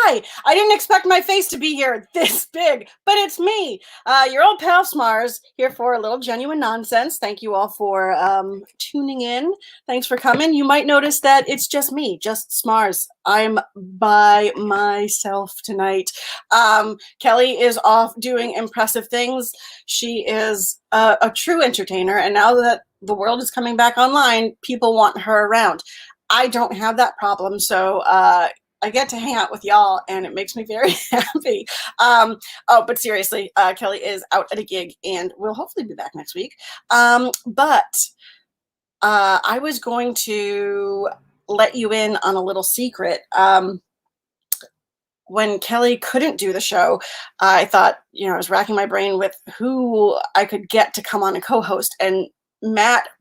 Hi, I didn't expect my face to be here this big, but it's me, your old pal Smarz, here for a little genuine nonsense. Thank you all for tuning in. Thanks for coming. You might notice that it's just me, just Smarz. I'm by myself tonight. Kelly is off doing impressive things. She is a true entertainer, and now that the world is coming back online, people want her around. I don't have that problem, so I get to hang out with y'all, and it makes me very happy. But seriously, Kelly is out at a gig, and we'll hopefully be back next week. But I was going to let you in on a little secret. When Kelly couldn't do the show, I thought, I was racking my brain with who I could get to come on and co-host, and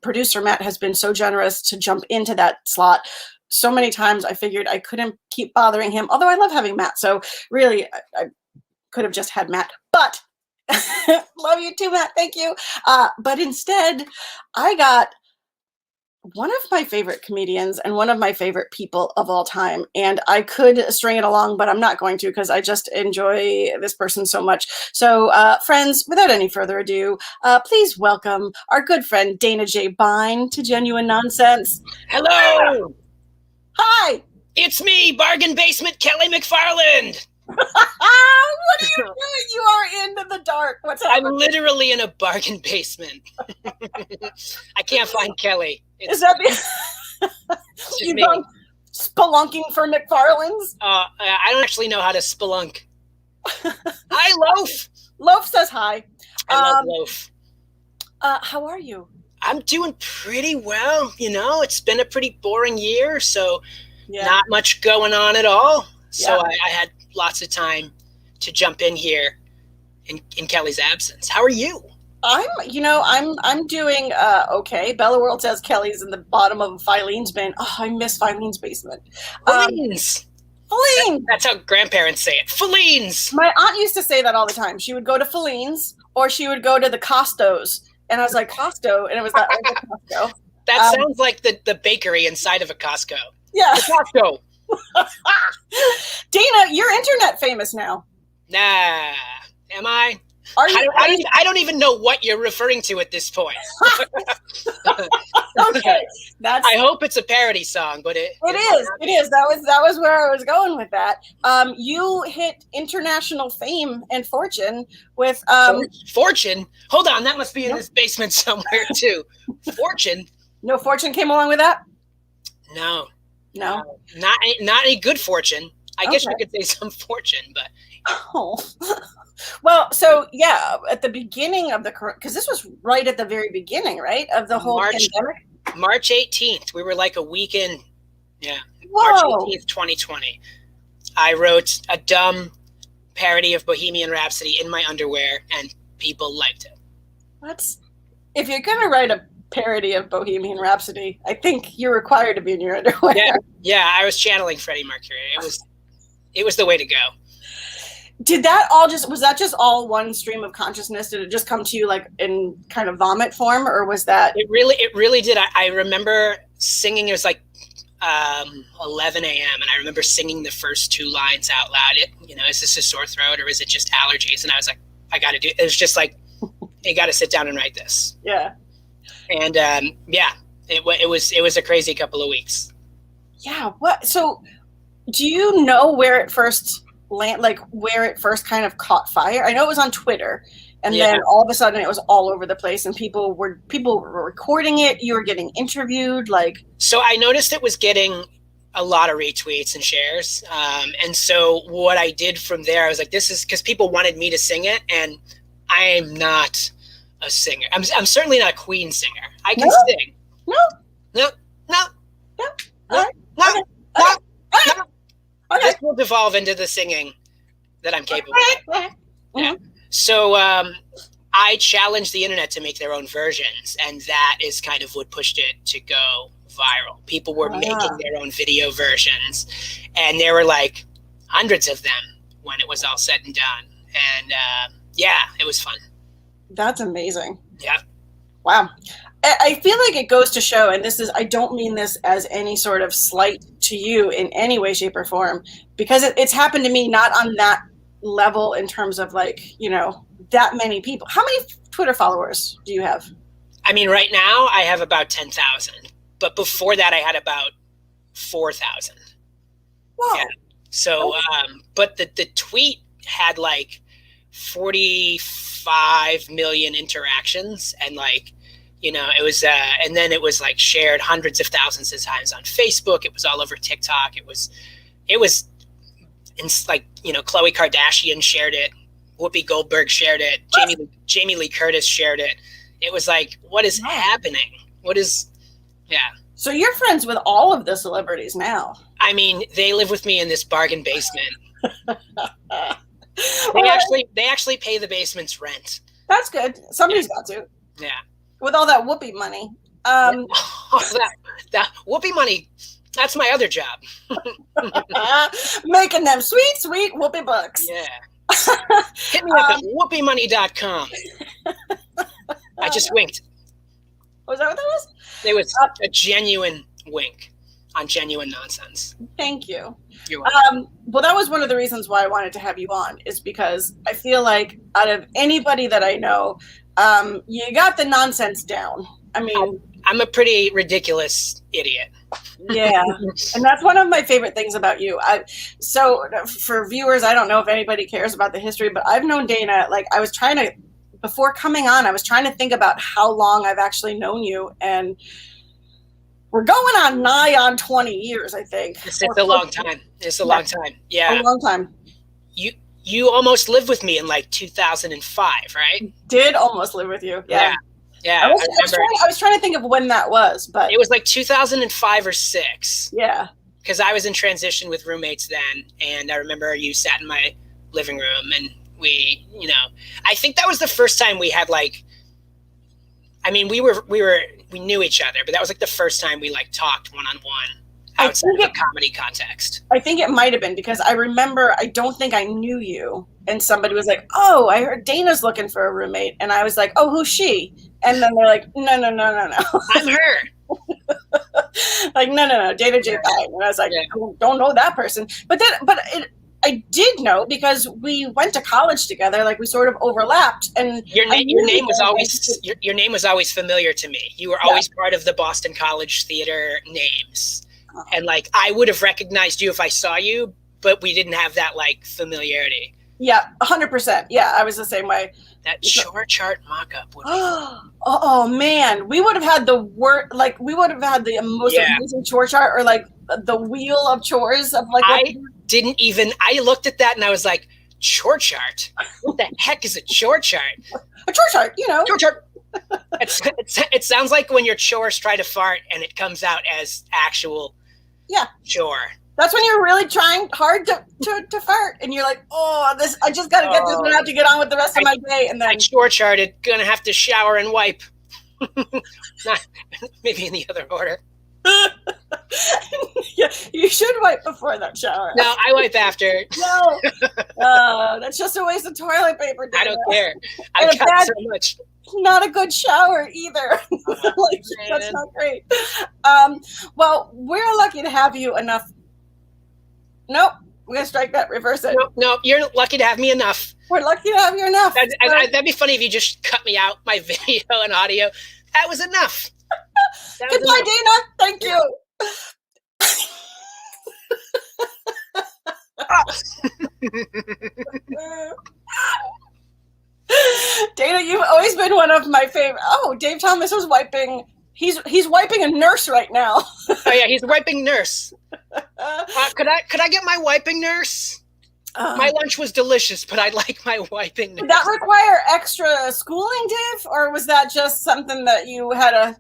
producer Matt has been so generous to jump into that slot. So many times I figured I couldn't keep bothering him, although I love having Matt. So really, I could have just had Matt, but love you too, Matt. Thank you. But instead, I got one of my favorite comedians and one of my favorite people of all time. And I could string it along, but I'm not going to, because I just enjoy this person so much. So friends, without any further ado, please welcome our good friend Dana Jay Bein to Genuine Nonsense. Hello. Hi. It's me, Bargain Basement Kelly McFarland. What are you doing? You are into the dark. What's happening? I'm literally in a bargain basement. I can't find Kelly. Is that you gone spelunking for McFarland's? I don't actually know how to spelunk. Hi, Loaf. Loaf says hi. I love Loaf. How are you? I'm doing pretty well. It's been a pretty boring year, so not much going on at all. So I had lots of time to jump in here in Kelly's absence. How are you? I'm doing okay. Bella World says Kelly's in the bottom of Filene's bin. Oh, I miss Filene's basement. Filene's. That's how grandparents say it. Filene's. My aunt used to say that all the time. She would go to Filene's, or she would go to the Costos. And I was like, Costco, and it was that Costco. That sounds like the bakery inside of a Costco. Yeah. The Costco. Dana, you're internet famous now. Nah. Am I? Are you? I don't even know what you're referring to at this point. Okay. I hope it's a parody song, but it is. It is. That was where I was going with that. You hit international fame and fortune with Fortune? Hold on, that must be in this basement somewhere too. Fortune? No fortune came along with that? No. Not any good fortune. I guess you could say some fortune, but well, so at the beginning of because this was right at the very beginning, right, of the whole pandemic. March 18th, we were like a week in. Yeah. Whoa. March 18th, 2020. I wrote a dumb parody of Bohemian Rhapsody in my underwear, and people liked it. If you're gonna write a parody of Bohemian Rhapsody, I think you're required to be in your underwear. Yeah, I was channeling Freddie Mercury. It was the way to go. Was that just all one stream of consciousness? Did it just come to you like in kind of vomit form, or was that? It really did. I remember singing. It was like 11 a.m. and I remember singing the first two lines out loud. Is this a sore throat or is it just allergies? And I was like, I got to do it. It was just like, you got to sit down and write this. Yeah. And it was a crazy couple of weeks. Yeah. What? So, do you know where it first where it first kind of caught fire? I know it was on Twitter, and then all of a sudden it was all over the place, and people were recording it. You were getting interviewed, So I noticed it was getting a lot of retweets and shares, and so what I did from there, I was like, this is because people wanted me to sing it, and I am not a singer. I'm certainly not a Queen singer. I can sing. No. Okay. This will devolve into the singing that I'm capable of. Yeah. So I challenged the internet to make their own versions, and that is kind of what pushed it to go viral. People were making their own video versions, and there were like hundreds of them when it was all said and done. And it was fun. That's amazing. Yeah. Wow. I feel like it goes to show, and I don't mean this as any sort of slight to you in any way, shape, or form, because it's happened to me, not on that level in terms of like, you know, that many people. How many Twitter followers do you have? I mean, right now I have about 10,000, but before that I had about 4,000. Wow. Yeah. So, but the tweet had like 45 million interactions, and like, you know, it was, and then it was like shared hundreds of thousands of times on Facebook. It was all over TikTok. It was, like, you know, Khloe Kardashian shared it. Whoopi Goldberg shared it. Jamie Lee Curtis shared it. It was like, what is happening? What is, yeah. So you're friends with all of the celebrities now. I mean, they live with me in this bargain basement. They actually pay the basement's rent. That's good. Somebody's got to. Yeah. With all that Whoopi money. That Whoopi money, that's my other job. Making them sweet, sweet Whoopi bucks. Yeah. Hit me up at whoopimoney.com. I just winked. Was that what that was? It was a genuine wink on genuine nonsense. Thank you. You're welcome. Well, that was one of the reasons why I wanted to have you on, is because I feel like out of anybody that I know, you got the nonsense down. I mean, I'm a pretty ridiculous idiot. Yeah. And that's one of my favorite things about you. So for viewers, I don't know if anybody cares about the history, but I've known Dana, like I was trying to, before coming on, I was trying to think about how long I've actually known you. And we're going on nigh on 20 years, I think. It's a long time. It's a long time. Yeah. A long time. You almost lived with me in like 2005, right? Did almost live with you. Yeah. Yeah. I was trying to think of when that was, but it was like 2005 or 6. Yeah. Because I was in transition with roommates then, and I remember you sat in my living room, and we, you know, I think that was the first time we had like, I mean, we knew each other, but that was like the first time we like talked one-on-one outside of a comedy context. I think it might have been, because I remember, I don't think I knew you, and somebody was like, "Oh, I heard Dana's looking for a roommate," and I was like, "Oh, who's she?" And then they're like, "No, I'm her." Like, no, Dana Jay Bein. And I was like, I don't know that person. But I did know, because we went to college together. Like, we sort of overlapped. And your name was always familiar to me. You were always part of the Boston College theater names. And like, I would have recognized you if I saw you, but we didn't have that like familiarity. Yeah, 100%. Yeah, I was the same way. That chore chart mock-up would be oh man, we would have had the most amazing chore chart, or like the wheel of chores of like. I looked at that and I was like, chore chart? What the heck is a chore chart? A chore chart, you know. Chore chart. It sounds like when your chores try to fart and it comes out as actual chore. That's when you're really trying hard to fart, and you're like, "Oh, I just got to get this one out to get on with the rest of my day." And then I chore charted, gonna have to shower and wipe. Maybe in the other order. Yeah, you should wipe before that shower. No, I wipe after. No, that's just a waste of toilet paper. Dana. I don't care. I've got so much. Not a good shower either. Like, that's not great. Well, we're lucky to have you enough. Nope, we're gonna strike that. Reverse it. Nope, you're lucky to have me enough. We're lucky to have you enough. That'd be funny if you just cut me out, my video and audio. That was enough. Goodbye, Dana. Thank you. Dana, you've always been one of my favorite. Oh, Dave Thomas was wiping. He's wiping a nurse right now. Oh yeah, he's wiping nurse. Could I get my wiping nurse? My lunch was delicious, but I'd like my wiping nurse. Did that require extra schooling, Dave, or was that just something that you had a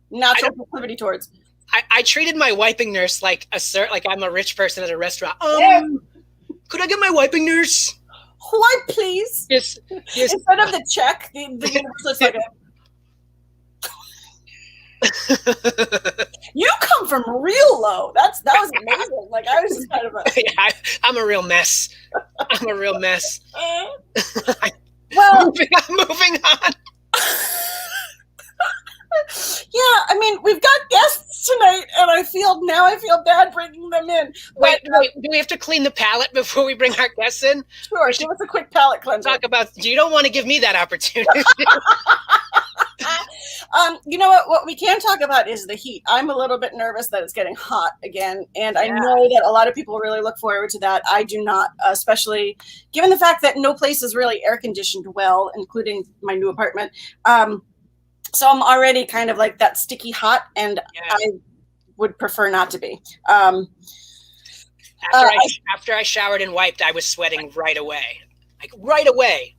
natural proclivity towards? I treated my wiping nurse like I'm a rich person at a restaurant. Could I get my wiping nurse? Wipe, please. Yes. Instead of the check, the universe looks like a. You come from real low. That was amazing. Like, I was just kind of I'm a real mess. I'm a real mess. Well, moving on. Yeah, I mean, we've got guests tonight, and I feel bad bringing them in. Wait, do we have to clean the palate before we bring our guests in? Sure, give us a quick palate cleanser. You don't want to give me that opportunity. You know what we can talk about is the heat. I'm a little bit nervous that it's getting hot again, and I know that a lot of people really look forward to that. I do not, especially given the fact that no place is really air conditioned well, including my new apartment. So I'm already kind of like that sticky hot, and I would prefer not to be. After I showered and wiped, I was sweating right away. Like right away.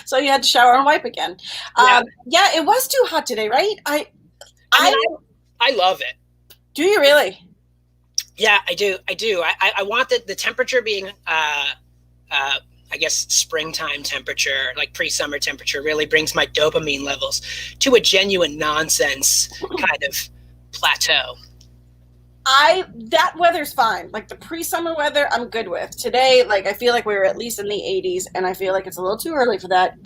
So you had to shower and wipe again. It was too hot today, right? I love it. Do you really? Yeah, I do. I want the temperature being, I guess, springtime temperature, like pre-summer temperature, really brings my dopamine levels to a genuine nonsense kind of plateau. That weather's fine. Like the pre-summer weather, I'm good with. Today, like I feel like we were at least in the 80s, and I feel like it's a little too early for that.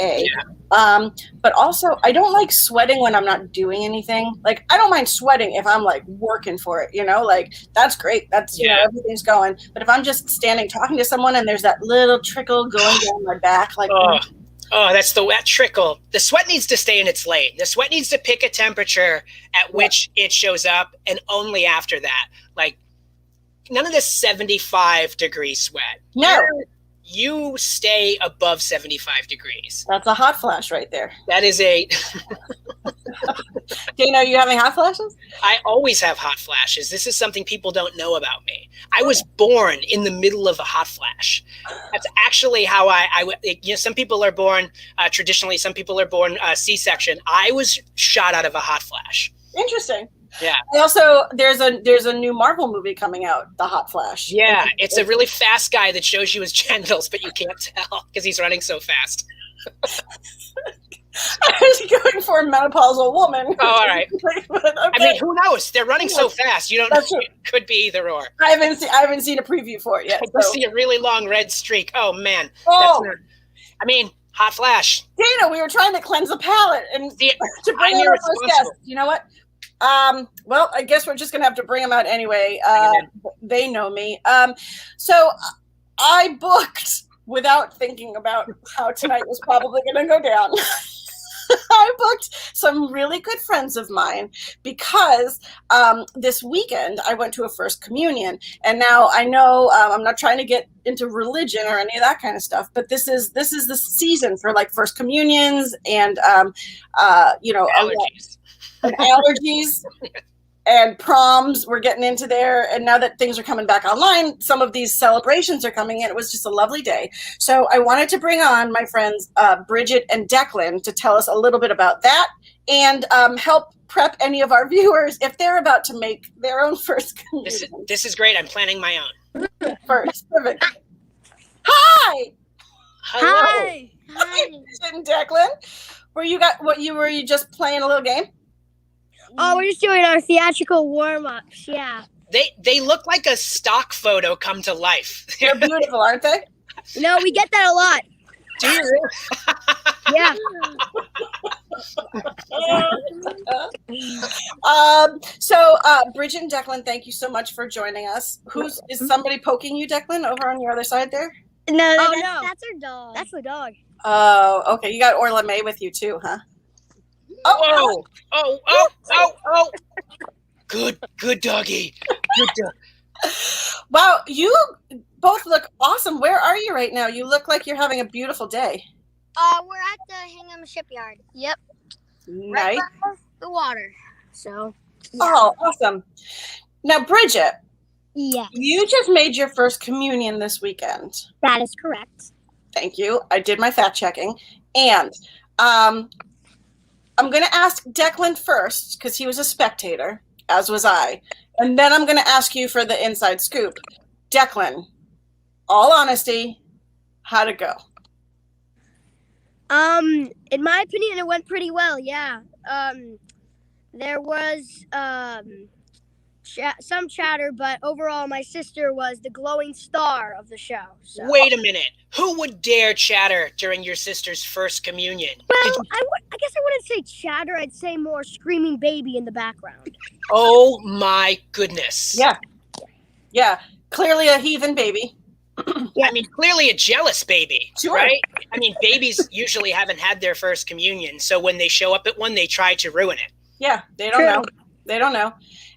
But also, I don't like sweating when I'm not doing anything. Like I don't mind sweating if I'm like working for it. Like that's great. That's everything's going. But if I'm just standing talking to someone and there's that little trickle going down my back, like. That's that trickle. The sweat needs to stay in its lane. The sweat needs to pick a temperature at which it shows up, and only after that. Like, none of this 75-degree sweat. No. You stay above 75 degrees. That's a hot flash right there. That is a... Dana, are you having hot flashes? I always have hot flashes. This is something people don't know about me. I was born in the middle of a hot flash. That's actually how some people are born traditionally, some people are born C-section. I was shot out of a hot flash. Interesting. Yeah. Also, there's a new Marvel movie coming out, The Hot Flash. Yeah, it's a really fast guy that shows you his genitals, but you can't tell because he's running so fast. I was going for a menopausal woman. Oh, all right. Okay. I mean, who knows? They're running so fast. You don't know. It could be either or. I haven't seen a preview for it yet. I see a really long red streak. Oh man. Hot flash. Dana, we were trying to cleanse the palate and to bring in our first guest. You know what? Well, I guess we're just gonna have to bring them out anyway. They know me. So I booked without thinking about how tonight was probably gonna go down. I booked some really good friends of mine because this weekend I went to a first communion, and now I know I'm not trying to get into religion or any of that kind of stuff, but this is the season for like first communions and allergies. And allergies and proms. We're getting into there, and now that things are coming back online, some of these celebrations are coming in. It was just a lovely day. So I wanted to bring on my friends Bridget and Declan to tell us a little bit about that and help prep any of our viewers if they're about to make their own first communion. This is great. I'm planning my own. First. Perfect. Hi! Hello. Hi! Bridget and Declan. Were you just playing a little game? Oh, we're just doing our theatrical warm-ups, yeah. They look like a stock photo come to life. They're beautiful, aren't they? No, we get that a lot. Do you? Yeah. So Bridget and Declan, thank you so much for joining us. Is somebody poking you, Declan, over on your other side there? No, that's our dog. That's the dog. Oh, okay. You got Orla May with you too, huh? Oh! Good doggy. Good dog. Wow, you both look awesome. Where are you right now? You look like you're having a beautiful day. We're at the Hingham Shipyard. Yep. Nice. Right by the water. So. Yeah. Oh, awesome. Now, Bridget. Yeah. You just made your first communion this weekend. That is correct. Thank you. I did my fact checking, and I'm going to ask Declan first because he was a spectator, as was I. And then I'm going to ask you for the inside scoop. Declan, all honesty, how'd it go? In my opinion, it went pretty well, yeah. There was some chatter, but overall, my sister was the glowing star of the show. So. Wait a minute. Who would dare chatter during your sister's first communion? Well, I guess I wouldn't say chatter. I'd say more screaming baby in the background. Oh my goodness. Yeah. Clearly a heathen baby. Yeah. I mean, clearly a jealous baby, Sure. right? I mean, babies usually haven't had their first communion, so when they show up at one, they try to ruin it. Yeah, they don't know. They don't know.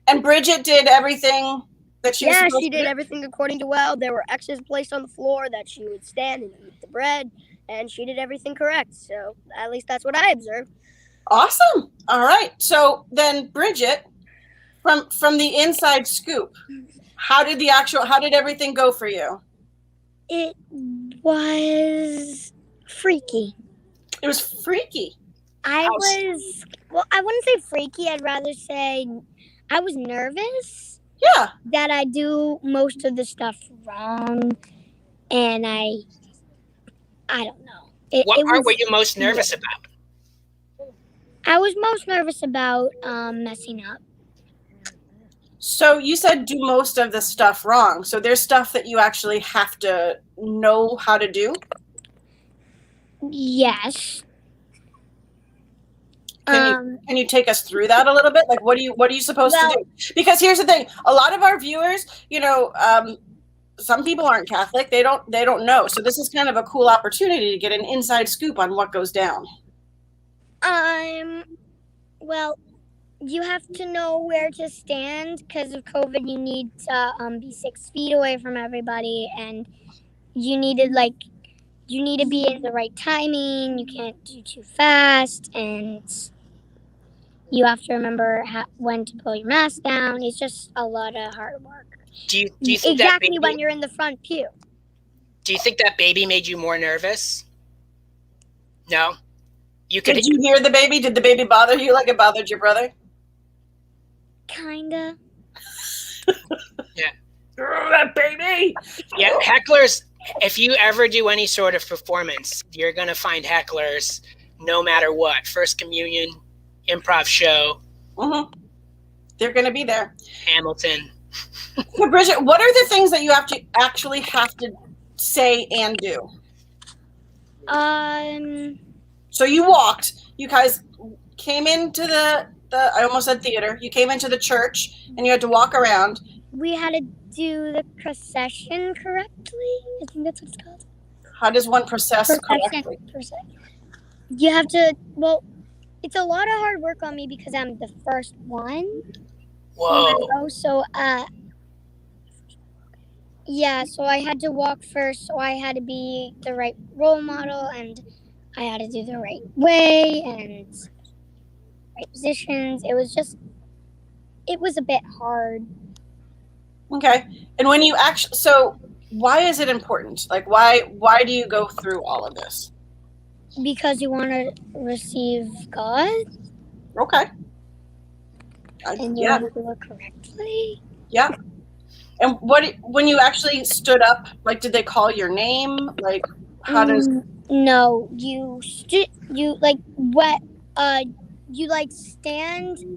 And Bridget did everything that she was supposed she to did do. everything according to well. There were X's placed on the floor that she would stand and eat the bread, and she did everything correct. So at least that's what I observed. Awesome. All right. So then, Bridget, from the inside scoop, how did everything go for you? It was freaky. It was freaky. I wouldn't say freaky. I'd rather say I was nervous. Yeah. That I do most of the stuff wrong, and I don't know. What part were you most nervous about? I was most nervous about messing up. So you said do most of the stuff wrong. So there's stuff that you actually have to know how to do? Yes. Can you take us through that a little bit? Like, what are you supposed to do? Because here's the thing: a lot of our viewers, some people aren't Catholic. They don't know. So this is kind of a cool opportunity to get an inside scoop on what goes down. Well, you have to know where to stand because of COVID. You need to be 6 feet away from everybody, and you need to be in the right timing. You can't do too fast, and you have to remember when to pull your mask down. It's just a lot of hard work. Do you think exactly when you're in the front pew? Do you think that baby made you more nervous? No. Did you hear the baby? Did the baby bother you like it bothered your brother? Kinda. Yeah. That baby. Yeah, hecklers. If you ever do any sort of performance, you're going to find hecklers no matter what. First communion, improv show. Mm-hmm. They're going to be there. Hamilton. So, Bridget, what are the things that you actually have to say and do? So you walked. You guys came into the I almost said theater. You came into the church and you had to walk around. We had to do the procession correctly. I think that's what it's called. How does one process correctly? You have to, it's a lot of hard work on me because I'm the first one. Whoa. So, so I had to walk first. So I had to be the right role model, and I had to do the right way and right positions. It was a bit hard. Okay. And when you so why is it important? Like, why do you go through all of this? Because you want to receive God. Okay. And you want to do it correctly. Yeah. And when you actually stood up, like, did they call your name? Like, how does? No, you stand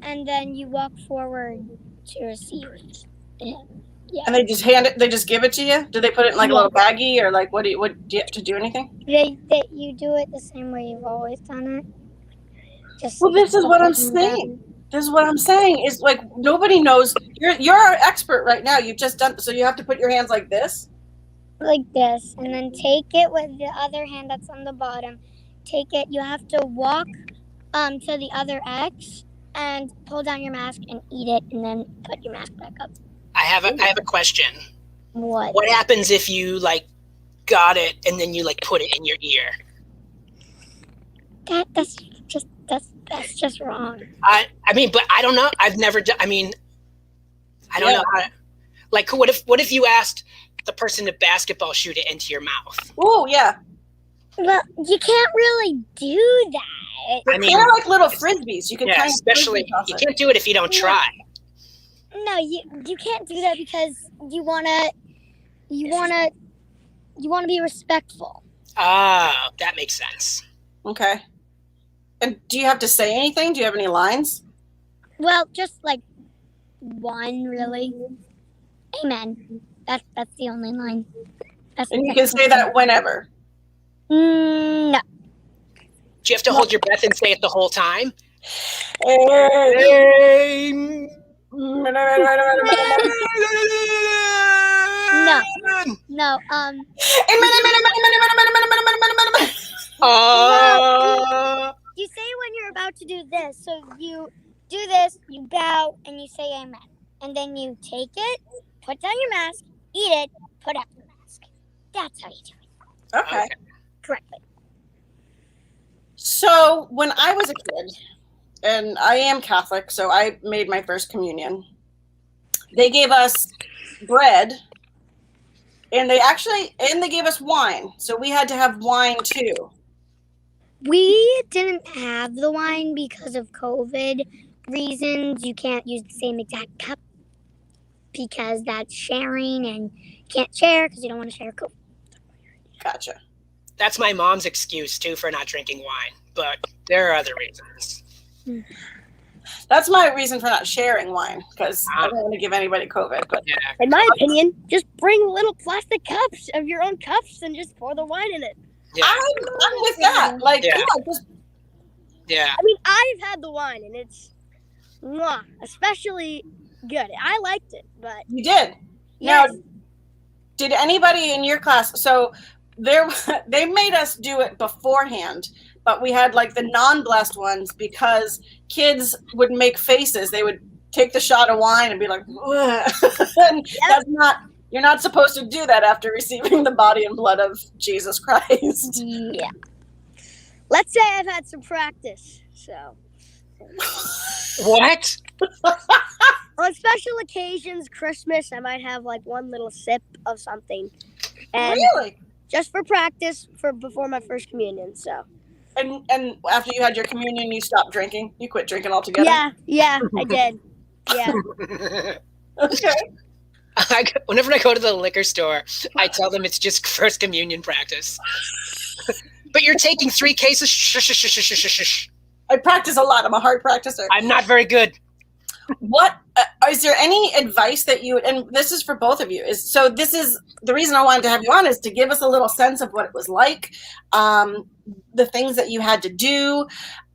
and then you walk forward to receive it. Yeah. And they just they just give it to you? Do they put it in like a little baggie, or like what do you have to do anything? You do it the same way you've always done it. This is what I'm saying. This is what I'm saying. Is like nobody knows. You're our expert right now. You've just done so. You have to put your hands like this. Like this, and then take it with the other hand that's on the bottom. Take it. You have to walk to the other X and pull down your mask and eat it, and then put your mask back up. I have a question. What? What happens if you got it and then you put it in your ear? That's just wrong. I mean, but I don't know. I've never done. I mean, I don't know how to, what if you asked the person to basketball shoot it into your mouth? Oh yeah. Well, you can't really do that. They're kind of like little frisbees. You can kind of especially you can't do it if you don't try. No, you can't do that because you wanna be respectful. Ah, that makes sense. Okay. And do you have to say anything? Do you have any lines? Well, just one, really. Amen. That's the only line. And you can say that whenever. No. Do you have to hold your breath and say it the whole time? No. You say it when you're about to do this. So you do this, you bow, and you say amen. And then you take it, put down your mask, eat it, put up your mask. That's how you do it. Okay. Correctly. So when I was a kid, and I am Catholic, so I made my first communion, they gave us bread, and they gave us wine. So we had to have wine too. We didn't have the wine because of COVID reasons. You can't use the same exact cup because that's sharing, and you can't share because you don't want to share Coke. Gotcha. That's my mom's excuse too for not drinking wine, but there are other reasons. That's my reason for not sharing wine, because I don't want to give anybody COVID. But yeah. In my opinion, just bring little plastic cups of your own cups and just pour the wine in it. Yeah. I'm with that. Like, Yeah. come on, just Yeah. I mean, I've had the wine and it's especially good. I liked it, but you did. yes. Now, did anybody in your class? So they made us do it beforehand, but we had like the non-blessed ones because kids would make faces. They would take the shot of wine and be like, and that's not. You're not supposed to do that after receiving the body and blood of Jesus Christ. Yeah. Let's say I've had some practice. So What? on special occasions, Christmas, I might have like one little sip of something. And Really? just for practice before my first communion. So And after you had your communion, you stopped drinking? You quit drinking altogether? yeah, I did. Yeah. Okay. Whenever I go to the liquor store, I tell them it's just first communion practice. But you're taking 3 cases. Shh. I practice a lot. I'm a hard practicer. I'm not very good. What is there any advice that you, and this is for both of you, this is the reason I wanted to have you on, is to give us a little sense of what it was like, the things that you had to do.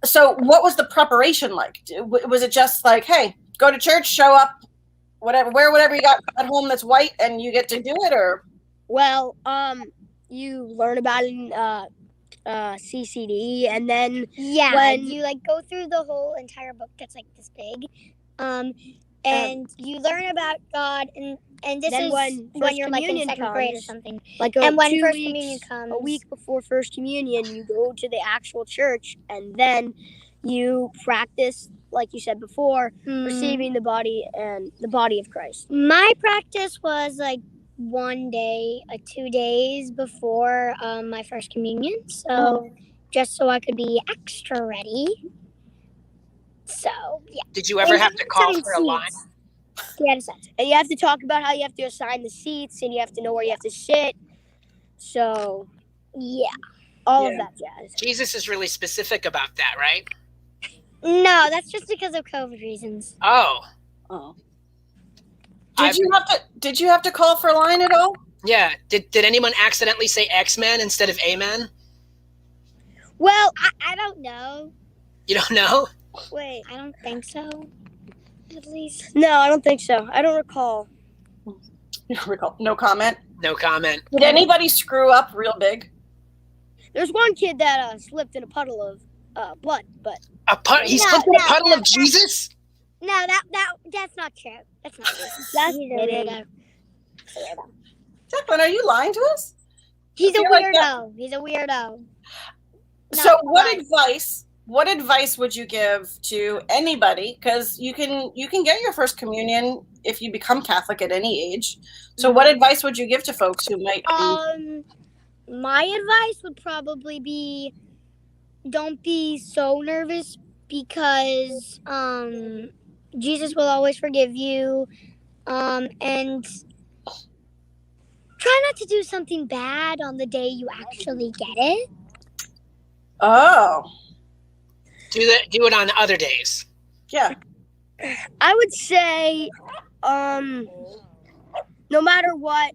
So what was the preparation like? Was it just like, hey, go to church, show up, wear whatever you got at home that's white, and you get to do it? Or Well, you learn about it in CCD, and then when you like go through the whole entire book that's like this big, and you learn about God, and this then is when you're like in communion second grade or comes, something. like And when 2 First weeks, Communion comes, a week before First Communion, you go to the actual church, and then you practice, like you said before, receiving the body of Christ. My practice was like 1 day, 2 days before my First Communion, so just so I could be extra ready. So yeah. Did you ever have to call for a line? Yeah, And you have to talk about how you have to assign the seats, and you have to know where you have to sit. So yeah, all of that jazz. Jesus is really specific about that, right? no, that's just because of COVID reasons. Oh. Did you have to call for a line at all? Yeah. Did anyone accidentally say X-Men instead of Amen? Well, I don't know. You don't know? Wait, I don't think so. At least. no, I don't think so. I don't recall. You don't recall? No comment. No comment. Did anybody screw up real big? There's one kid that slipped in a puddle of blood, but He slipped in a puddle of Jesus? No, that's not true. That's not true. that's He's a kidding. weirdo. Declan, are you lying to us? He's a feel like weirdo. He's a weirdo. So what advice would you give to anybody? Because you can get your first communion if you become Catholic at any age. So what advice would you give to folks who might be? My advice would probably be, don't be so nervous, because Jesus will always forgive you, and try not to do something bad on the day you actually get it. Oh, Do it on other days. yeah. I would say, no matter what,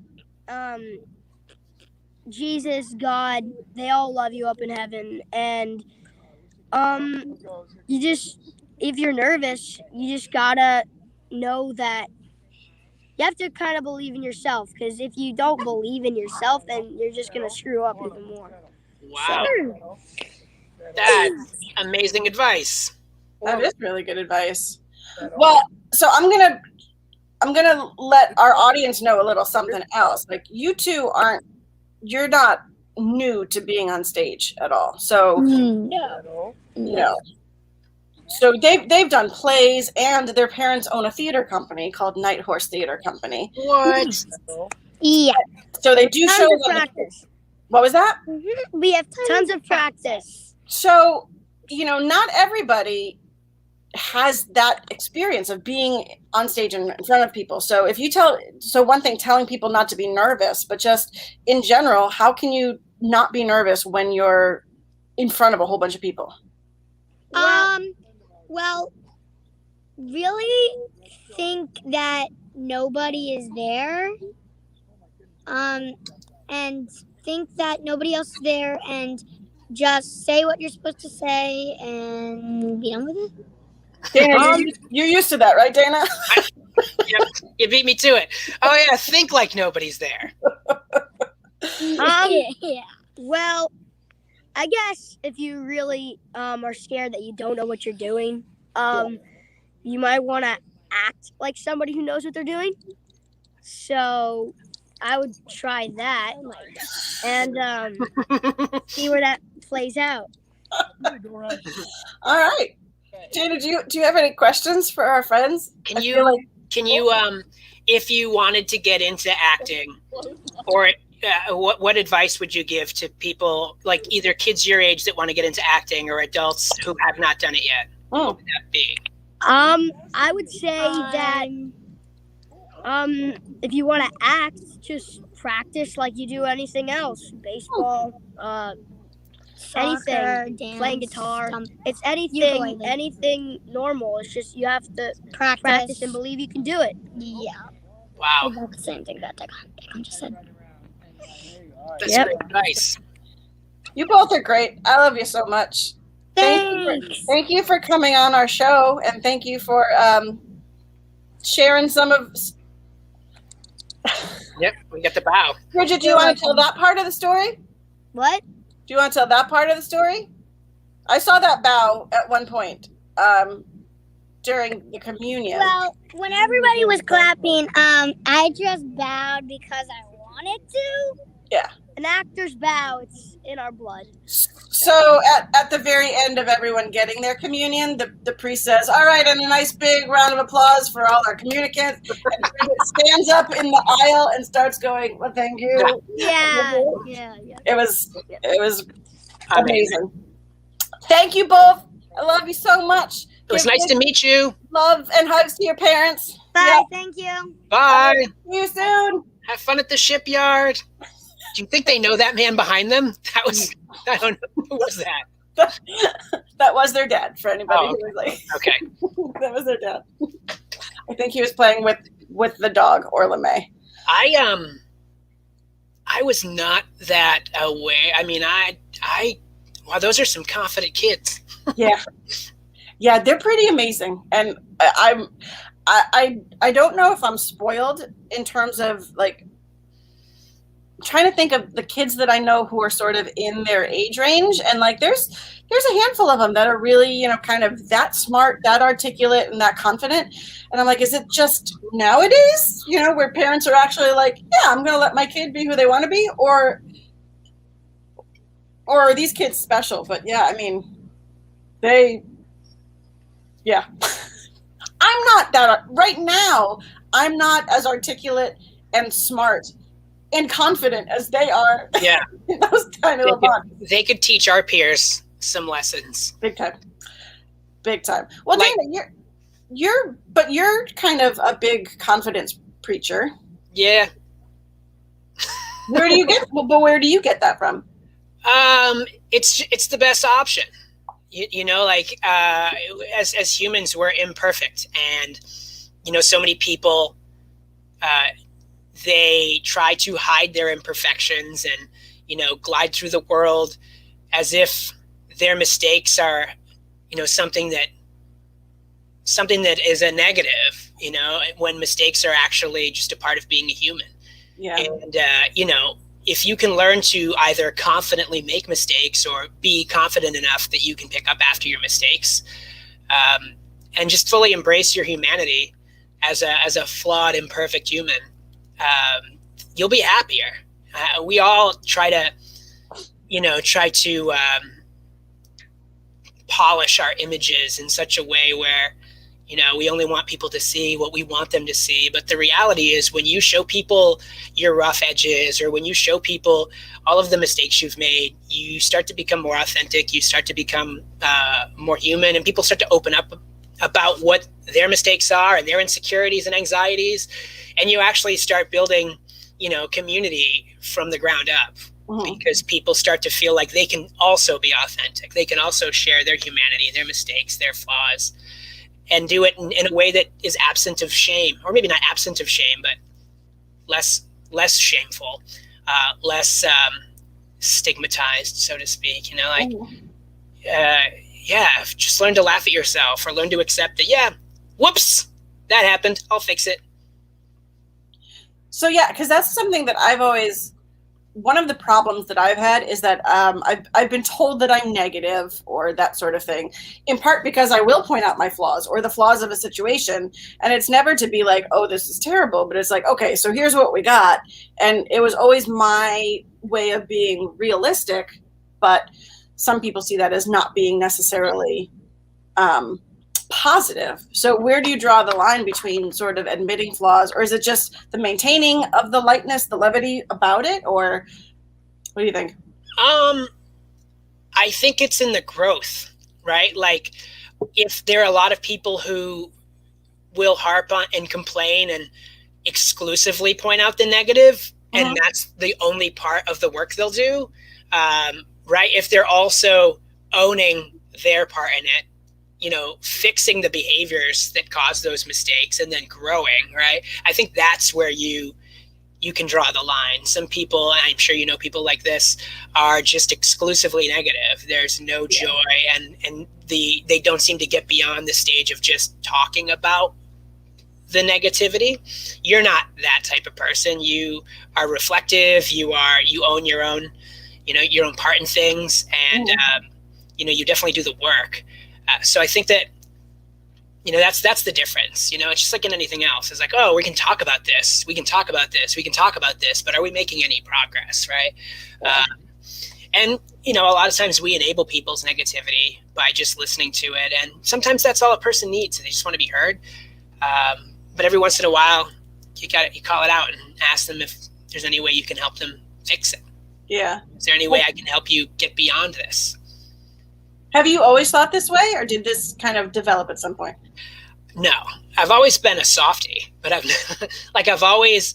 Jesus, God, they all love you up in heaven, and if you're nervous, you just gotta know that you have to kind of believe in yourself, because if you don't believe in yourself, then you're just gonna screw up even more. Wow, that's amazing advice. That is really good advice. Well, so I'm gonna let our audience know a little something else. Like, you two you're not new to being on stage at all. So no. So they've done plays, and their parents own a theater company called Night Horse Theater Company. What? Yeah. So they do Tons show of practice. What was that? We have Tons of practice. So, not everybody has that experience of being on stage in front of people. So one thing, telling people not to be nervous, but just in general, how can you not be nervous when you're in front of a whole bunch of people? Well, really think that nobody is there. And think that nobody else is there, and just say what you're supposed to say and be done with it. Dana, you're used to that, right, Dana? Yep, you beat me to it. Oh yeah, think like nobody's there. Yeah. Well, I guess if you really are scared that you don't know what you're doing, you might want to act like somebody who knows what they're doing. So I would try that and see where that plays out. All right. Dana, do you have any questions for our friends? Can you if you wanted to get into acting, or what advice would you give to people, like either kids your age that want to get into acting or adults who have not done it yet? What would that be? I would say that if you want to act, just practice like you do anything else. Baseball, Soccer, anything, dance, playing guitar. It's Ukulele. anything normal. It's just you have to practice and believe you can do it. Yeah. Wow, That's the same thing that Declan just said. that's great advice. You both are great. I love you so much. Thank you for coming on our show, and thank you for sharing some of. Yep, we got the bow. Bridget, do you want to tell that part of the story? What? Do you want to tell that part of the story? I saw that bow at one point during the communion. Well, when everybody was clapping, I just bowed because I wanted to. Yeah. An actor's bow, it's in our blood. So at the very end of everyone getting their communion, the priest says, "All right, and a nice big round of applause for all our communicants." And Bridget stands up in the aisle and starts going, "Well, thank you." Yeah. It was amazing. Thank you both. I love you so much. It was nice to meet you. Love and hugs to your parents. Bye. Yeah. Thank you. Bye. See you soon. Have fun at the shipyard. Do you think they know that man behind them? I don't know. Who was that? That was their dad, for anybody Oh, who was like, okay. that was their dad. I think he was playing with the dog, Orla May. I was not that aware. I mean, wow, those are some confident kids. Yeah, they're pretty amazing, and I don't know if I'm spoiled in terms of like trying to think of the kids that I know who are sort of in their age range, and like there's a handful of them that are really, kind of that smart, that articulate, and that confident. And I'm like, is it just nowadays, where parents are actually like, yeah, I'm going to let my kid be who they want to be, or are these kids special? But yeah, I mean, I'm not that right now. I'm not as articulate and smart and confident as they are. Yeah. In those tiny little bodies. They could teach our peers some lessons. Big time. Well, Like, Dana, you're kind of a big confidence preacher. Yeah. Where do you get that from? It's the best option. you know, like as humans, we're imperfect, and you know, so many people they try to hide their imperfections and, you know, glide through the world as if their mistakes are, you know, something that is a negative, you know, when mistakes are actually just a part of being a human. Yeah. And you know, if you can learn to either confidently make mistakes or be confident enough that you can pick up after your mistakes, and just fully embrace your humanity as a flawed, imperfect human, you'll be happier. We all try to polish our images in such a way where, you know, we only want people to see what we want them to see. But the reality is, when you show people your rough edges, or when you show people all of the mistakes you've made, you start to become more authentic. You start to become more human, and people start to open up about what their mistakes are and their insecurities and anxieties. And you actually start building, you know, community from the ground up. Because people start to feel like they can also be authentic. They can also share their humanity, their mistakes, their flaws, and do it in a way that is absent of shame, or maybe not absent of shame, but less shameful, less stigmatized, so to speak. You know, like, just learn to laugh at yourself, or learn to accept that, yeah, whoops, that happened, I'll fix it. So yeah, because that's something that I've always, one of the problems that I've had is that I've been told that I'm negative or that sort of thing, in part because I will point out my flaws or the flaws of a situation. And it's never to be like, oh, this is terrible, but it's like, okay, so here's what we got. And it was always my way of being realistic, but some people see that as not being necessarily positive. So where do you draw the line between sort of admitting flaws, or is it just the maintaining of the lightness, the levity about it, or what do you think? I think it's in the growth, right? Like, if there are a lot of people who will harp on and complain and exclusively point out the negative, and that's the only part of the work they'll do, right? If they're also owning their part in it, you know, fixing the behaviors that cause those mistakes and then growing, right? I think that's where you can draw the line. Some people, and I'm sure you know people like this, are just exclusively negative. There's no joy, and they don't seem to get beyond the stage of just talking about the negativity. You're not that type of person. You are reflective. You own your own, you know, your own part in things, and you know, you definitely do the work. So I think that, you know, that's the difference. You know, it's just like in anything else. It's like, oh, we can talk about this. We can talk about this. We can talk about this. But are we making any progress, right? And, you know, a lot of times we enable people's negativity by just listening to it. And sometimes that's all a person needs. They just want to be heard. But every once in a while, you call it out and ask them if there's any way you can help them fix it. Yeah. Is there any way I can help you get beyond this? Have you always thought this way, or did this kind of develop at some point? No, I've always been a softie, but I've always.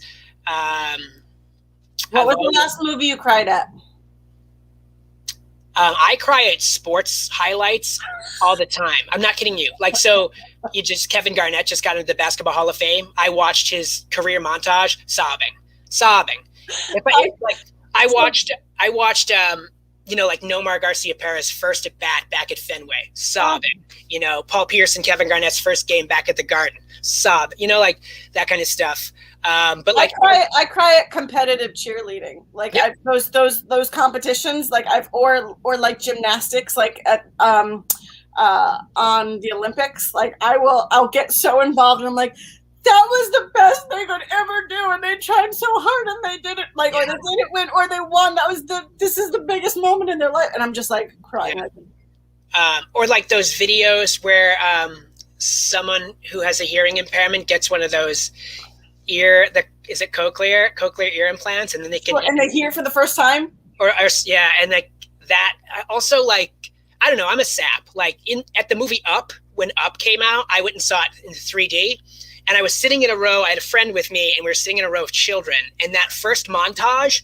What was the last movie you cried at? I cry at sports highlights all the time. I'm not kidding you. Like, so Kevin Garnett just got into the Basketball Hall of Fame. I watched his career montage, sobbing. I watched. You know, like Nomar Garcia Perez first at bat back at Fenway, sobbing. You know, Paul Pierce and Kevin Garnett's first game back at the Garden, sob. You know, like that kind of stuff. But like, I cry at competitive cheerleading, like those competitions, like or like gymnastics, like at on the Olympics. Like I'll get so involved, and I'm like, that was the best they could ever do, and they tried so hard and they did it, like, or they didn't win or they won. This is the biggest moment in their life, and I'm just like crying. Or like those videos where someone who has a hearing impairment gets one of those is it cochlear ear implants, and then they can and they hear for the first time. Or and like that. Also, like, I don't know, I'm a sap. Like at the movie Up, when Up came out, I went and saw it in 3D. And I was sitting in a row. I had a friend with me, and we were sitting in a row of children. And that first montage,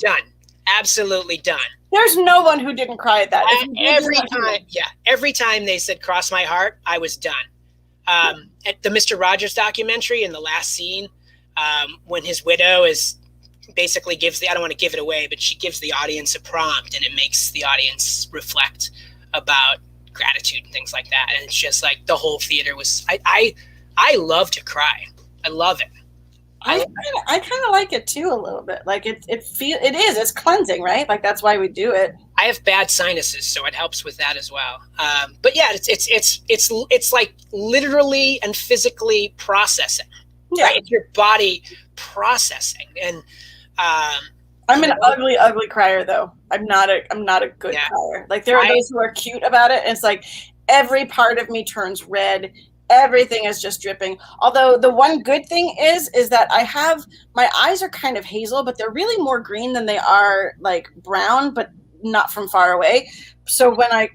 done. Absolutely done. There's no one who didn't cry at that. Every time they said "cross my heart," I was done. At the Mr. Rogers documentary, in the last scene, when his widow is basically I don't want to give it away, but she gives the audience a prompt, and it makes the audience reflect about gratitude and things like that. And it's just like the whole theater was. I love to cry. I love it. I kind of like it too a little bit. Like it's cleansing, right? Like that's why we do it. I have bad sinuses, so it helps with that as well. But yeah, it's like literally and physically processing. Yeah, right? It's your body processing. And I'm an ugly crier though. I'm not a good crier. Like there are those who are cute about it, and it's like every part of me turns red. Everything is just dripping. Although the one good thing is that my eyes are kind of hazel, but they're really more green than they are like brown, but not from far away. So when I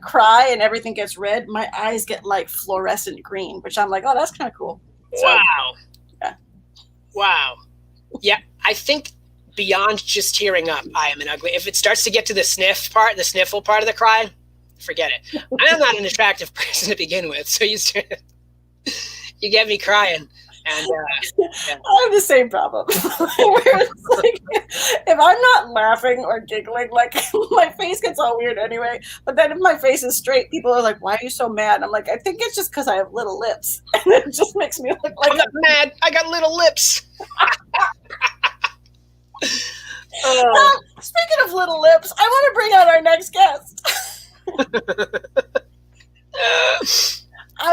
cry and everything gets red, my eyes get like fluorescent green, which I'm like, oh, that's kind of cool. Wow. Yeah. Wow. Yeah. I think beyond just tearing up, I am an ugly. If it starts to get to the sniffle part of the cry, forget it. I'm not an attractive person to begin with, so you get me crying, and I have the same problem. Where it's like, if I'm not laughing or giggling, like my face gets all weird anyway. But then if my face is straight, people are like, "Why are you so mad?" I'm like, "I think it's just because I have little lips, and it just makes me look like I'm not mad. I got little lips." Speaking of little lips, I want to bring out our next guest.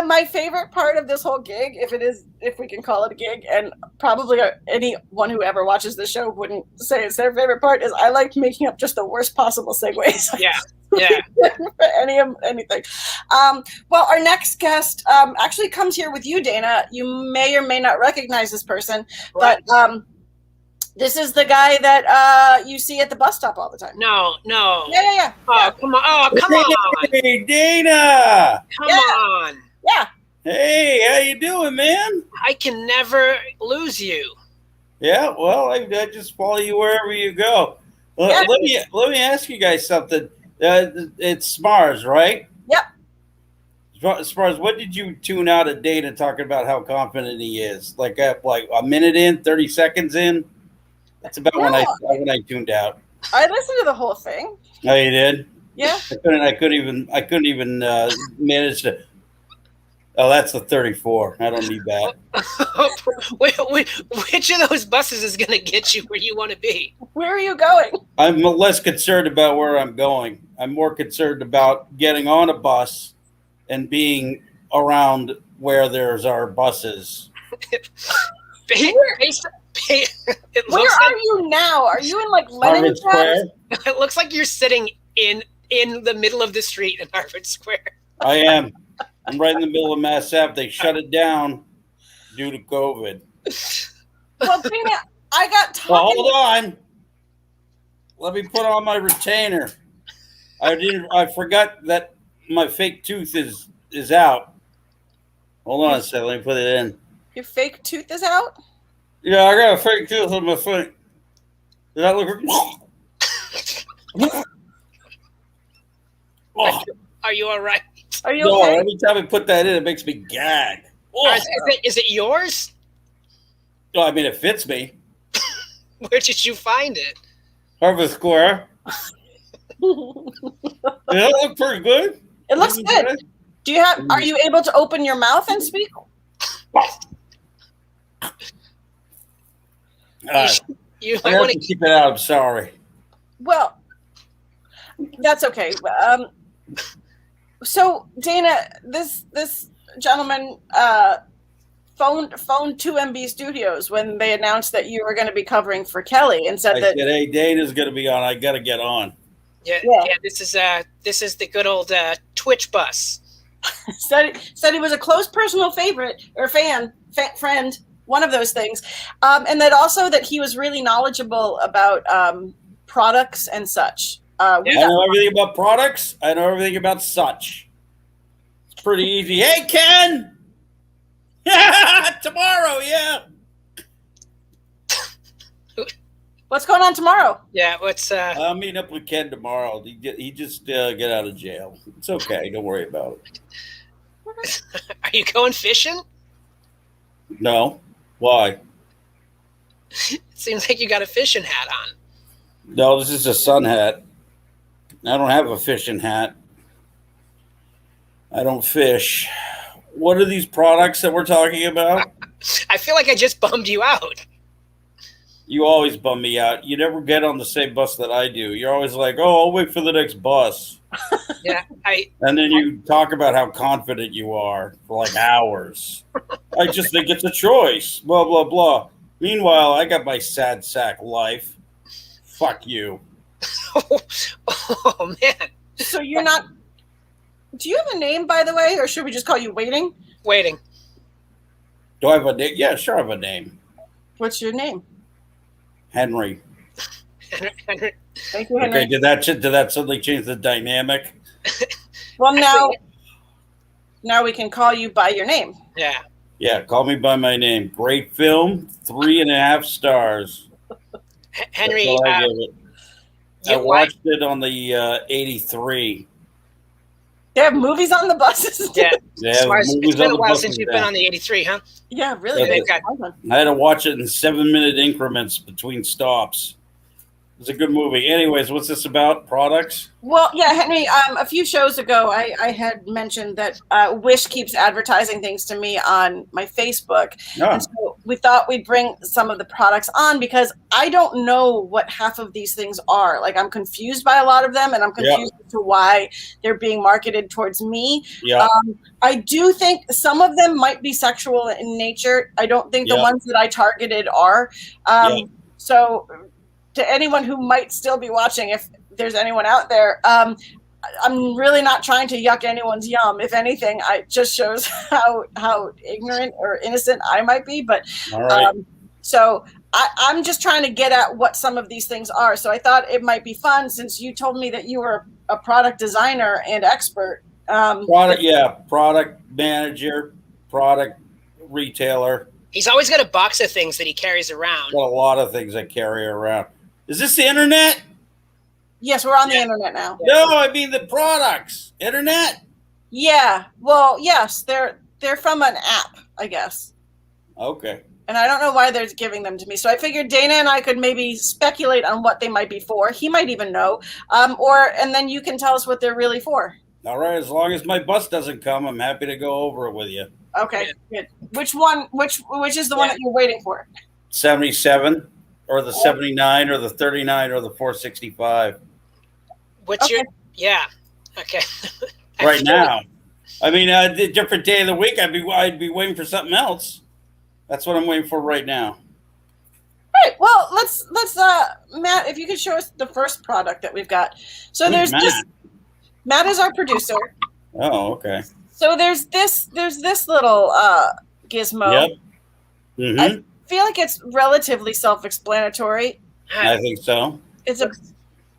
My favorite part of this whole gig, if we can call it a gig, and probably anyone who ever watches the show wouldn't say it's their favorite part, is I like making up just the worst possible segues. Yeah. For anything. Well, our next guest actually comes here with you, Dana. You may or may not recognize this person, right. But this is the guy that you see at the bus stop all the time. No. Yeah. Oh, come on. Oh, come on. Hey, Dana. Come on. Yeah. Hey, how you doing, man? I can never lose you. Yeah, well, I just follow you wherever you go. Yeah. Let me ask you guys something. It's Smarz, right? Yep. Smarz, what did you tune out of Dana talking about how confident he is? Like a minute in, 30 seconds in? That's about when I tuned out. I listened to the whole thing. Oh, you did? Yeah. I couldn't even manage to. Oh, that's the 34. I don't need that. Which of those buses is going to get you where you want to be? Where are you going? I'm less concerned about where I'm going. I'm more concerned about getting on a bus and being around where there's our buses. Where are you now? Are you in like Lenin Square? It looks like you're sitting in the middle of the street in Harvard Square. I am. I'm right in the middle of Mass Ave. They shut it down due to COVID. Well, Dana, I got talking. Well, hold on. Let me put on my retainer. I forgot that my fake tooth is out. Hold on a second. Let me put it in. Your fake tooth is out? Yeah, I got a fake tooth on my foot. Does that look? Oh. Are you all right? Are you okay? No, every time I put that in, it makes me gag. Oh. Is it yours? No, I mean, it fits me. Where did you find it? Harvard Square. Does that look pretty good? It looks good. Are you able to open your mouth and speak? You I have to keep it out. I'm sorry. Well, that's okay. So, Dana, this gentleman phoned 2MB Studios when they announced that you were going to be covering for Kelly and said that, "Hey, Dana's going to be on. I got to get on." Yeah. This is the good old Twitch bus. said he was a close personal favorite or friend, one of those things, and that also that he was really knowledgeable about products and such. I know everything about products. I know everything about such. It's pretty easy. Hey, Ken! Tomorrow, yeah. What's going on tomorrow? Yeah, what's I'll meet up with Ken tomorrow. He just get out of jail. It's okay. Don't worry about it. are you going fishing? No. Why? It seems like you got a fishing hat on. No, this is a sun hat. I don't have a fishing hat. I don't fish. What are these products that we're talking about? I feel like I just bummed you out. You always bum me out. You never get on the same bus that I do. You're always like, oh, I'll wait for the next bus. Yeah, And then you talk about how confident you are for like hours. I just think it's a choice. Blah, blah, blah. Meanwhile, I got my sad sack life. Fuck you. oh man. So you're not. Do you have a name, by the way, or should we just call you Waiting? Waiting. Do I have a name? Yeah, sure, I have a name. What's your name? Henry. Henry. Thank you, Henry. Okay, did that suddenly change the dynamic? Well, now we can call you by your name. Yeah. Yeah, call me by my name. Great film, 3.5 stars. Henry, That's all I give it. I watched it on the 83. They have movies on the buses. Yeah. Movies It's been on a the while buses since you've now. been on the 83, huh? Yeah, really. Yeah, They've got- got I had to watch it in 7-minute increments between stops. It was a good movie. Anyways, what's this about? Products? Well, yeah, Henry, a few shows ago, I had mentioned that Wish keeps advertising things to me on my Facebook. Oh. And so we thought we'd bring some of the products on because I don't know what half of these things are. Like, I'm confused by a lot of them, and I'm confused as to why they're being marketed towards me. Yeah. I do think some of them might be sexual in nature. I don't think the ones that I targeted are. So to anyone who might still be watching, if there's anyone out there, I'm really not trying to yuck anyone's yum. If anything, it just shows how ignorant or innocent I might be. But All right. so I'm just trying to get at what some of these things are. So I thought it might be fun since you told me that you were a product designer and expert. Product manager, product retailer. He's always got a box of things that he carries around. Got a lot of things I carry around. Is this the internet? Yes, we're on the internet now. No, I mean the products. Internet? Yeah. Well, yes, they're from an app, I guess. Okay. And I don't know why they're giving them to me. So I figured Dana and I could maybe speculate on what they might be for. He might even know. And then you can tell us what they're really for. All right. As long as my bus doesn't come, I'm happy to go over it with you. Okay, good. Which one? Which is the one that you're waiting for? 77 or the 79 or the 39 or the 465. What's your? Yeah. Okay. Right now. I mean, a different day of the week, I'd be waiting for something else. That's what I'm waiting for right now. All right. Well, let's Matt, if you could show us the first product that we've got. So there's this. Matt is our producer. Oh, okay. So there's this little gizmo. Yep. Mm-hmm. I feel like it's relatively self-explanatory. I think so. It's a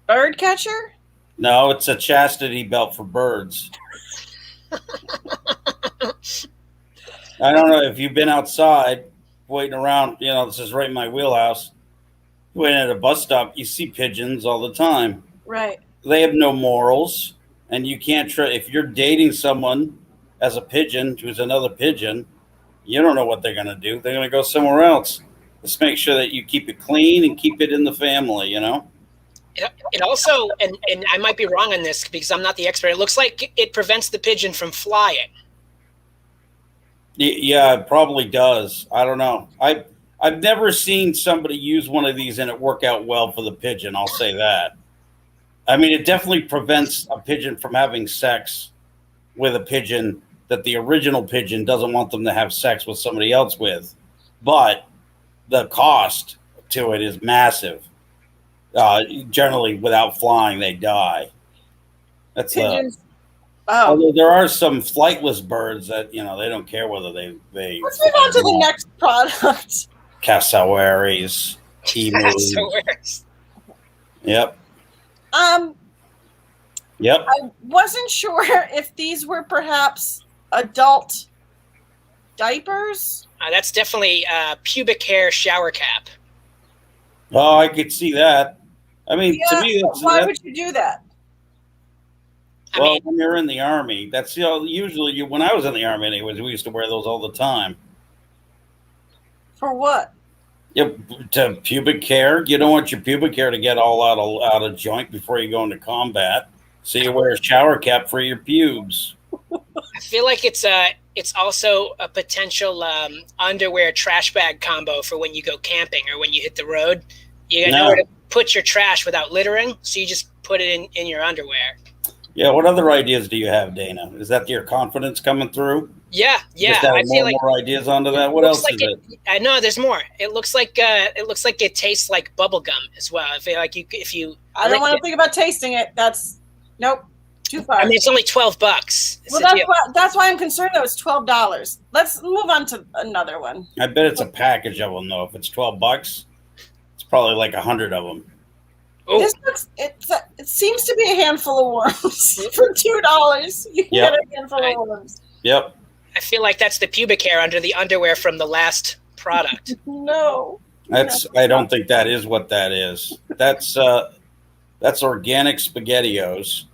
bird catcher? No, it's a chastity belt for birds. I don't know if you've been outside waiting around. You know, this is right in my wheelhouse. Waiting at a bus stop, you see pigeons all the time. Right. They have no morals, and you can't if you're dating someone as a pigeon who's another pigeon, you don't know what they're going to do. They're going to go somewhere else. Just make sure that you keep it clean and keep it in the family, you know? It also, and I might be wrong on this because I'm not the expert, it looks like it prevents the pigeon from flying. Yeah, it probably does. I don't know. I've never seen somebody use one of these and it work out well for the pigeon. I'll say that. I mean, it definitely prevents a pigeon from having sex with a pigeon that the original pigeon doesn't want them to have sex with somebody else with. But the cost to it is massive. Generally, without flying, they die. That's pigeons. Although there are some flightless birds that, you know, they don't care whether they Let's move on to the next product. Cassowaries, emus. Cassowaries. Yep. Yep. I wasn't sure if these were perhaps adult diapers. That's definitely a pubic hair shower cap. Oh, I could see that. I mean, Yeah, to me, why would you do that? Well, when you're in the Army, that's usually you. When I was in the Army, anyways, we used to wear those all the time. For what? Yeah, to pubic hair. You don't want your pubic hair to get all out of joint before you go into combat. So you wear a shower cap for your pubes. I feel like it's also a potential underwear trash bag combo for when you go camping or when you hit the road. You got nowhere to put your trash without littering, so you just put it in your underwear. Yeah, what other ideas do you have, Dana? Is that your confidence coming through? Yeah. Just add more ideas onto that. What else is it? I know there's more. It looks like it tastes like bubble gum as well. I feel like if you. I don't want to think about tasting it. That's nope, too far. I mean, it's only $12. Well, that's why I'm concerned. That was $12. Let's move on to another one. I bet it's a package of them though. If it's $12, it's probably like 100 of them. Oh. It seems to be a handful of worms for $2. You can get a handful of worms. Yep. I feel like that's the pubic hair under the underwear from the last product. No. I don't think that is what that is. That's organic SpaghettiOs.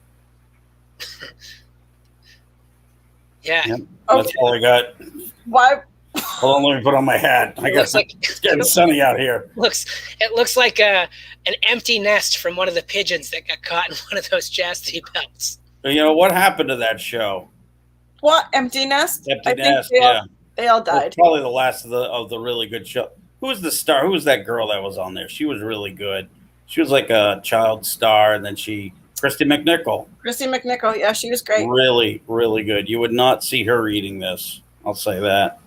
Yeah. Yep. That's all I got. Why? Hold on, let me put on my hat. It's getting sunny out here. It looks like an empty nest from one of the pigeons that got caught in one of those chastity belts. You know what happened to that show? What, Empty Nest? Empty Nest. They all died. Probably the last of the really good show. Who was the star? Who was that girl that was on there? She was really good. She was like a child star, and then Kristy McNichol. Kristy McNichol, yeah, she was great. Really, really good. You would not see her eating this. I'll say that.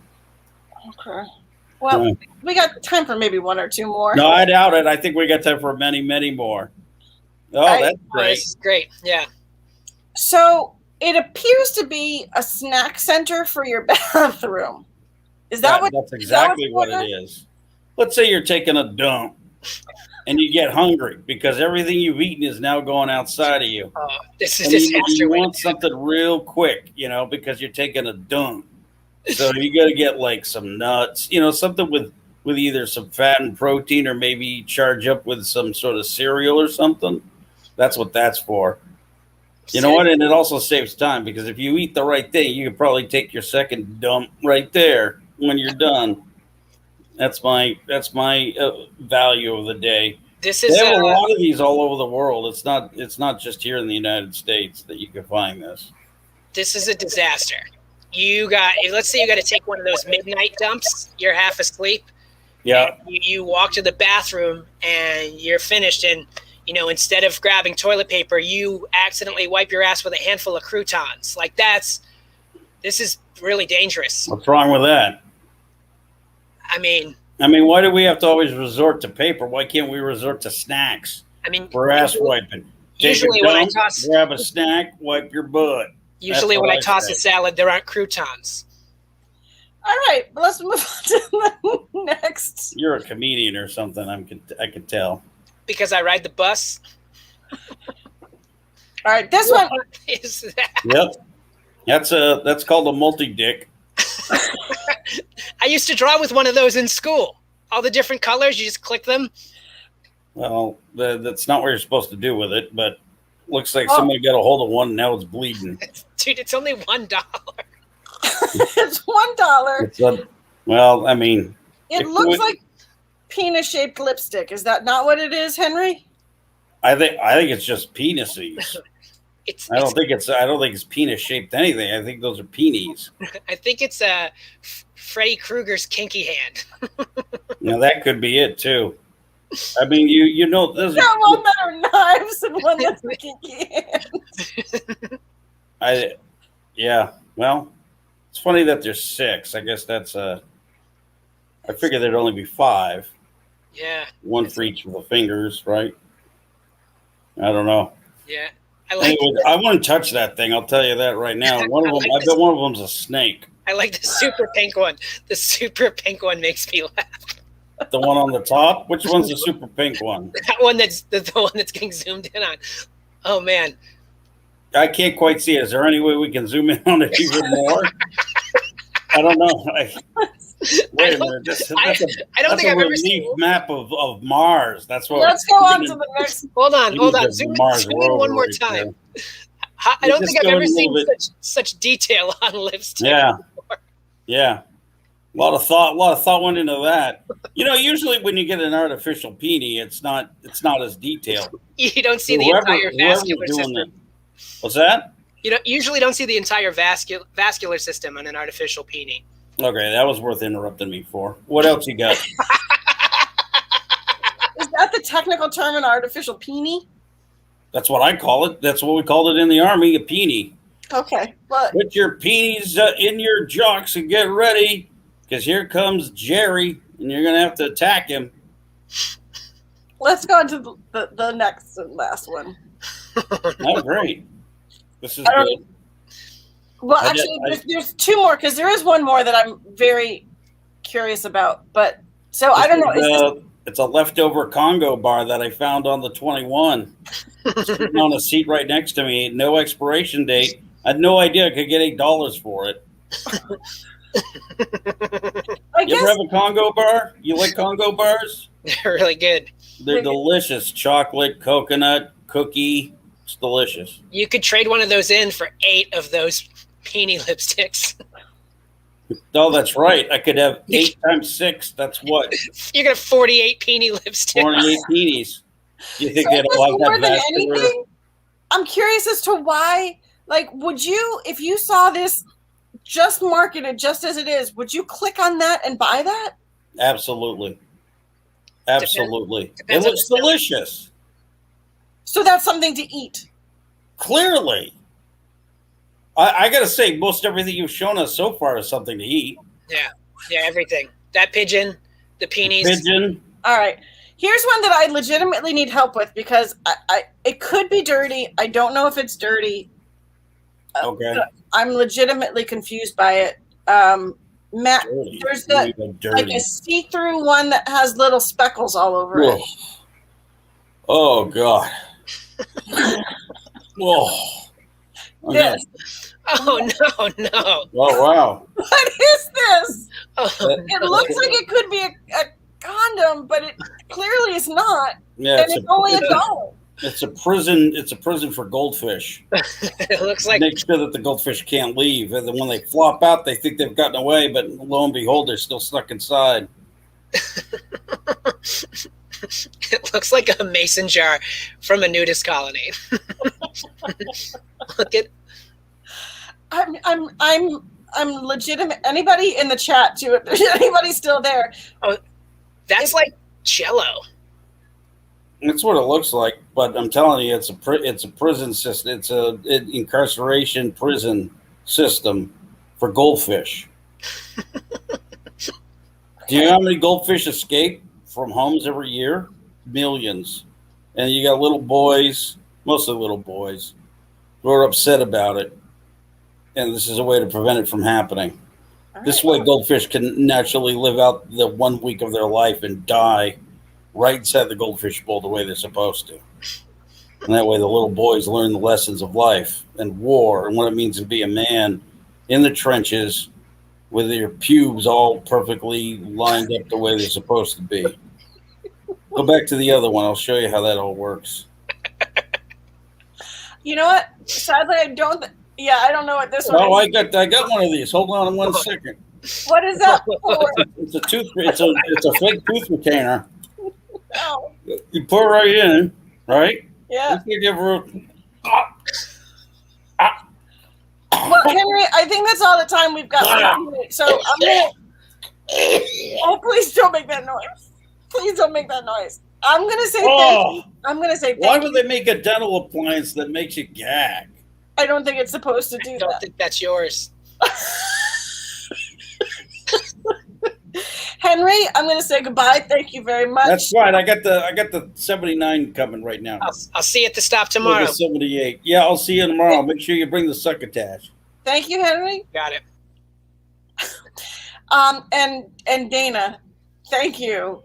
Okay. Well, we got time for maybe one or two more. No, I doubt it. I think we got time for many, many more. Oh, that's great. This is great. Yeah. So it appears to be a snack center for your bathroom. Is that what? That's exactly what it is. Let's say you're taking a dump and you get hungry because everything you've eaten is now going outside of you. Oh, this is disaster. You want something real quick, because you're taking a dump. So you got to get like some nuts, something with either some fat and protein, or maybe charge up with some sort of cereal or something. That's what that's for. You know what? And it also saves time, because if you eat the right thing, you could probably take your second dump right there when you're done. That's my value of the day. They have a lot of these all over the world. It's not just here in the United States that you can find this. This is a disaster. Let's say you got to take one of those midnight dumps. You're half asleep. Yeah. You walk to the bathroom and you're finished, and instead of grabbing toilet paper, you accidentally wipe your ass with a handful of croutons. Like this is really dangerous. What's wrong with that? I mean, why do we have to always resort to paper? Why can't we resort to snacks? For ass wiping. Usually when I toss, grab a snack, wipe your butt. Usually when I toss a salad, there aren't croutons. All right, let's move on to the next. You're a comedian or something. I could tell. Because I ride the bus. All right, this one is that. Yep, that's called a multi-dick. I used to draw with one of those in school. All the different colors, you just click them. Well, that's not what you're supposed to do with it, but looks like somebody got a hold of one and now it's bleeding. Dude, it's only $1. It's $1. It looks like penis-shaped lipstick. Is that not what it is, Henry? I think it's just penises. I don't think it's penis-shaped anything. I think those are peenies. I think it's Freddy Krueger's kinky hand. Now that could be it too. There's got one that are knives and one that's a kinky hand. Well, it's funny that there's 6. I guess that's I figured there'd only be 5. Yeah. One for each of the fingers, right? I don't know. Yeah. I wouldn't touch that thing. I'll tell you that right now. I bet one of them's a snake. I like the super pink one. The super pink one makes me laugh. The one on the top? Which one's the super pink one? That one that's the one that's getting zoomed in on. Oh man. I can't quite see it. Is there any way we can zoom in on it even more? I don't know. Wait a minute. I don't think I've ever relief seen. map of Mars. That's what. Let's go on to the next. Hold on. Zoom Zoom in one more time. I don't think I've ever seen such detail on lipstick. Yeah. A lot of thought went into that. Usually when you get an artificial peenie, it's not as detailed. You don't see the entire vascular system. What's that? You usually don't see the entire vascular system on an artificial peenie. Okay, that was worth interrupting me for. What else you got? Is that the technical term, an artificial peenie? That's what I call it. That's what we called it in the Army, a peenie. Okay. But put your peenies in your jocks and get ready, because here comes Jerry, and you're going to have to attack him. Let's go on to the next and last one. Oh, great. This is good. Well, actually, there's two more, because there is one more that I'm very curious about. But so I don't know. It's a leftover Congo bar that I found on the 21. Sitting on a seat right next to me. No expiration date. I had no idea I could get $8 for it. You ever have a Congo bar? You like Congo bars? They're really good. They're delicious. Chocolate, coconut, cookie. It's delicious. You could trade one of those in for 8 of those peenie lipsticks. Oh, that's right. I could have 8 times 6. That's what? You're going to have 48 peenie lipsticks. 48 peenies. You think they'd like more than anything? I'm curious as to why. Like, would you, if you saw this just marketed just as it is, would you click on that and buy that? Absolutely. Absolutely. Depends it looks delicious. So that's something to eat. Clearly. I got to say, most everything you've shown us so far is something to eat. Yeah, everything. That pigeon, the peenies. Pigeon. All right. Here's one that I legitimately need help with, because it could be dirty. I don't know if it's dirty. Okay. I'm legitimately confused by it. Matt, Dirty. there's like a see-through one that has little speckles all over it. Oh, God. Whoa. Okay. This. Oh, no. Oh, wow. What is this? Oh, It looks like it could be a condom, but it clearly is not. Yeah, And it's only $1. It's a prison. It's a prison for goldfish. It looks like. Make sure that the goldfish can't leave, and then when they flop out, they think they've gotten away, but lo and behold, they're still stuck inside. It looks like a mason jar from a nudist colony. Look at. I'm legitimate. Anybody in the chat too? If there's anybody still there? Oh, that's like Jell-O. That's what it looks like, but I'm telling you, it's a prison system. It's an incarceration prison system for goldfish. Do you know how many goldfish escape from homes every year? Millions. And you got little boys, mostly little boys, who are upset about it. And this is a way to prevent it from happening. This way, goldfish can naturally live out the 1 week of their life and die right inside the goldfish bowl the way they're supposed to. And that way the little boys learn the lessons of life and war and what it means to be a man in the trenches with your pubes all perfectly lined up the way they're supposed to be. Go back to the other one. I'll show you how that all works. You know what? Sadly, I don't know what this one Oh, is. I got one of these. Hold on 1 second. What is that for? It's a tooth. It's a fake tooth retainer. Oh, You pour it right in, right? yeah. You give her Well, Henry, I think that's all the time we've got. So I'm gonna. Oh, please don't make that noise. Please don't make that noise. I'm gonna say thank you. I'm gonna say thank Why you. would they make a dental appliance that makes you gag? I don't think it's supposed to do I don't that. think that's yours. Henry, I'm going to say goodbye. Thank you very much. That's fine. I got the 79 coming right now. I'll see you at the stop tomorrow. The 78. Yeah, I'll see you tomorrow. Make sure you bring the succotash. Thank you, Henry. Got it. And Dana, thank you.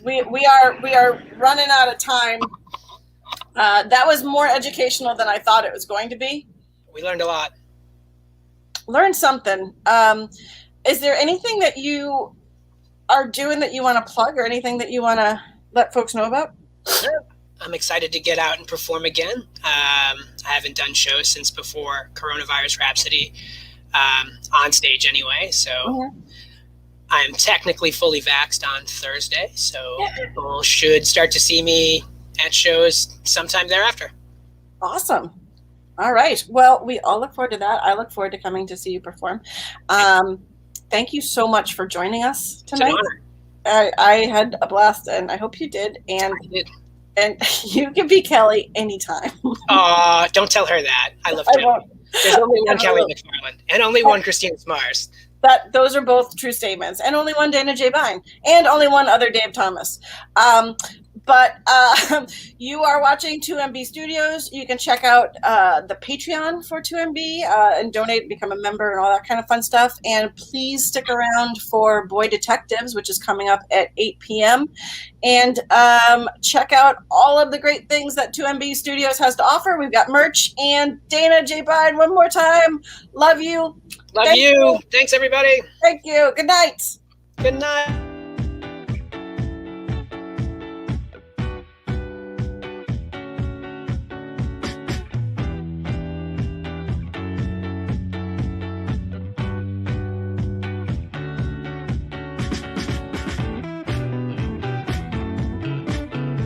We are running out of time. That was more educational than I thought it was going to be. We learned a lot. Learned something. is there anything that you are doing that you want to plug, or anything that you want to let folks know about? I'm excited to get out and perform again. I haven't done shows since before Coronavirus Rhapsody, on stage anyway. So I'm technically fully vaxxed on Thursday. So people should start to see me at shows sometime thereafter. Awesome. All right. Well, we all look forward to that. I look forward to coming to see you perform. Thank you so much for joining us tonight. It's an honor. I had a blast, and I hope you did. And I did. And you can be Kelly anytime. Don't tell her that. I love I Kelly. won't. There's only one Kelly McFarland and only one Kristina Smarz. Those are both true statements. And only one Dana Jay Bein. And only one other Dave Thomas. But you are watching 2MB Studios. You can check out the Patreon for 2MB and donate, become a member, and all that kind of fun stuff. And please stick around for Boy Detectives, which is coming up at 8 p.m. And check out all of the great things that 2MB Studios has to offer. We've got merch. And Dana Jay Bein, one more time. Love you. Love you. Thanks, everybody. Thank you. Good night. Good night.